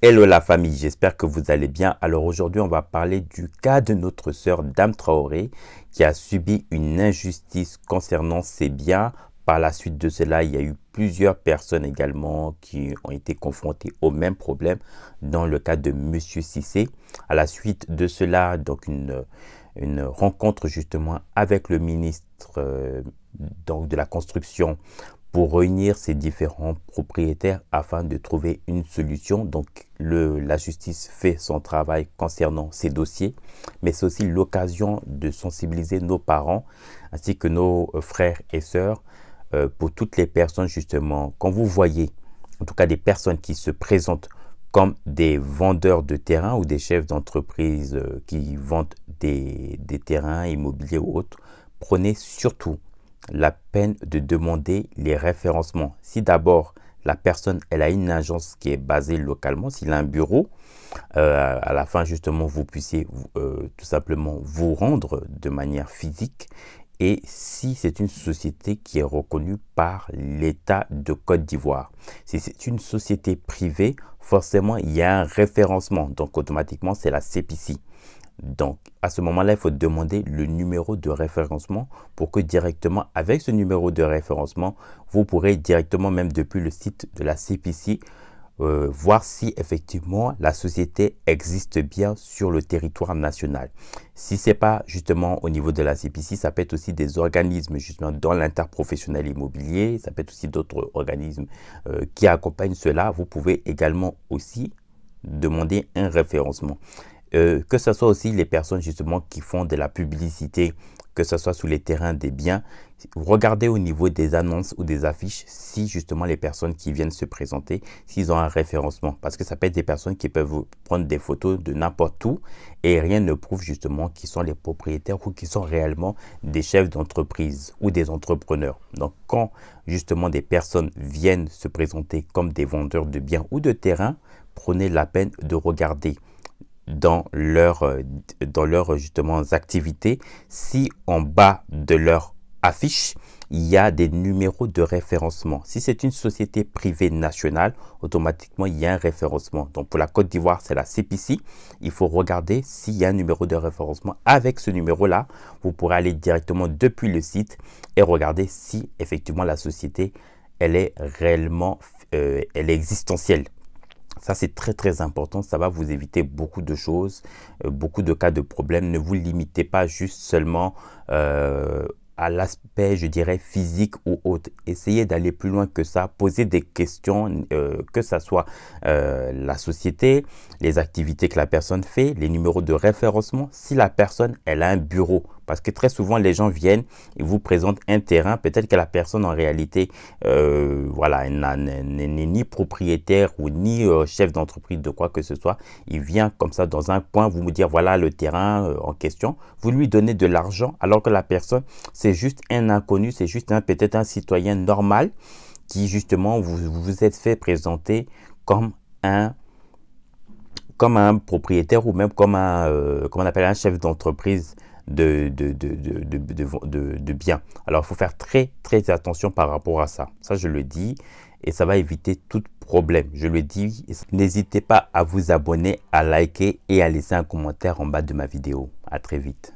Hello la famille, j'espère que vous allez bien. Alors aujourd'hui, on va parler du cas de notre sœur Dame Traoré qui a subi une injustice concernant ses biens. Par la suite de cela, il y a eu plusieurs personnes également qui ont été confrontées au même problème dans le cas de Monsieur Cissé. À la suite de cela, donc une rencontre justement avec le ministre donc de la construction pour réunir ces différents propriétaires afin de trouver une solution. Donc, la justice fait son travail concernant ces dossiers, mais c'est aussi l'occasion de sensibiliser nos parents ainsi que nos frères et sœurs pour toutes les personnes justement. Quand vous voyez, en tout cas des personnes qui se présentent comme des vendeurs de terrain ou des chefs d'entreprise qui vendent des terrains immobiliers ou autres, prenez surtout la peine de demander les référencements. Si d'abord la personne elle a une agence qui est basée localement, s'il a un bureau, à la fin justement vous puissiez tout simplement vous rendre de manière physique. Et si c'est une société qui est reconnue par l'État de Côte d'Ivoire. Si c'est une société privée, forcément il y a un référencement, donc automatiquement c'est la CPC. Donc, à ce moment-là, il faut demander le numéro de référencement pour que directement, avec ce numéro de référencement, vous pourrez directement, même depuis le site de la CPC, voir si effectivement la société existe bien sur le territoire national. Si ce n'est pas justement au niveau de la CPC, ça peut être aussi des organismes justement dans l'interprofessionnel immobilier, ça peut être aussi d'autres organismes qui accompagnent cela. Vous pouvez également aussi demander un référencement. Que ce soit aussi les personnes justement qui font de la publicité, que ce soit sur les terrains des biens, regardez au niveau des annonces ou des affiches si justement les personnes qui viennent se présenter, s'ils ont un référencement. Parce que ça peut être des personnes qui peuvent vous prendre des photos de n'importe où et rien ne prouve justement qu'ils sont les propriétaires ou qu'ils sont réellement des chefs d'entreprise ou des entrepreneurs. Donc quand justement des personnes viennent se présenter comme des vendeurs de biens ou de terrains, prenez la peine de regarder dans leurs justement activités, si en bas de leur affiche, il y a des numéros de référencement. Si c'est une société privée nationale, automatiquement, il y a un référencement. Donc, pour la Côte d'Ivoire, c'est la CPC. Il faut regarder s'il y a un numéro de référencement. Avec ce numéro-là, vous pourrez aller directement depuis le site et regarder si effectivement la société, elle est réellement, elle est existentielle. Ça, c'est très important. Ça va vous éviter beaucoup de choses, beaucoup de cas de problèmes. Ne vous limitez pas juste seulement à l'aspect, je dirais, physique ou autre. Essayez d'aller plus loin que ça. Posez des questions, que ce soit la société, les activités que la personne fait, les numéros de référencement. Si la personne, elle a un bureau. Parce que très souvent, les gens viennent et vous présentent un terrain. Peut-être que la personne, en réalité, voilà, n'est ni propriétaire ou ni chef d'entreprise de quoi que ce soit. Il vient comme ça dans un coin, vous me dire, voilà le terrain en question. Vous lui donnez de l'argent alors que la personne, c'est juste un inconnu, c'est juste peut-être un citoyen normal qui, justement, vous êtes fait présenter comme un propriétaire ou même comme comment on appelle un chef d'entreprise de biens. Alors, il faut faire très attention par rapport à ça. Ça, je le dis et ça va éviter tout problème. Je le dis, n'hésitez pas à vous abonner, à liker et à laisser un commentaire en bas de ma vidéo. À très vite.